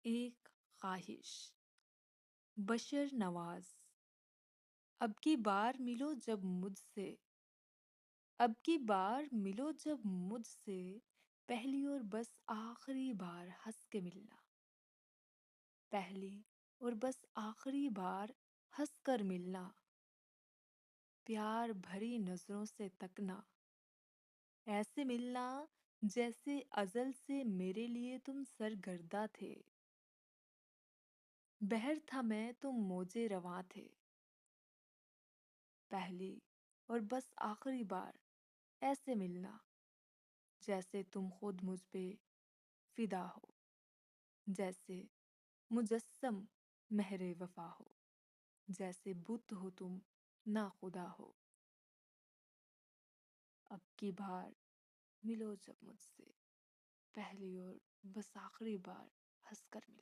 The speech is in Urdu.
ایک خواہش بشر نواز اب کی بار ملو جب مجھ سے اب کی بار ملو جب مجھ سے پہلی اور بس آخری بار ہنس کے ملنا پہلی اور بس آخری بار ہنس کر ملنا پیار بھری نظروں سے تکنا ایسے ملنا جیسے ازل سے میرے لیے تم سرگردہ تھے بحر تھا میں تم موجے رواں تھے پہلی اور بس آخری بار ایسے ملنا جیسے تم خود مجھ پہ فدا ہو جیسے مجسم مہر وفا ہو جیسے بت ہو تم نا خدا ہو اب کی بار ملو جب مجھ سے پہلی اور بس آخری بار ہنس کر ملنا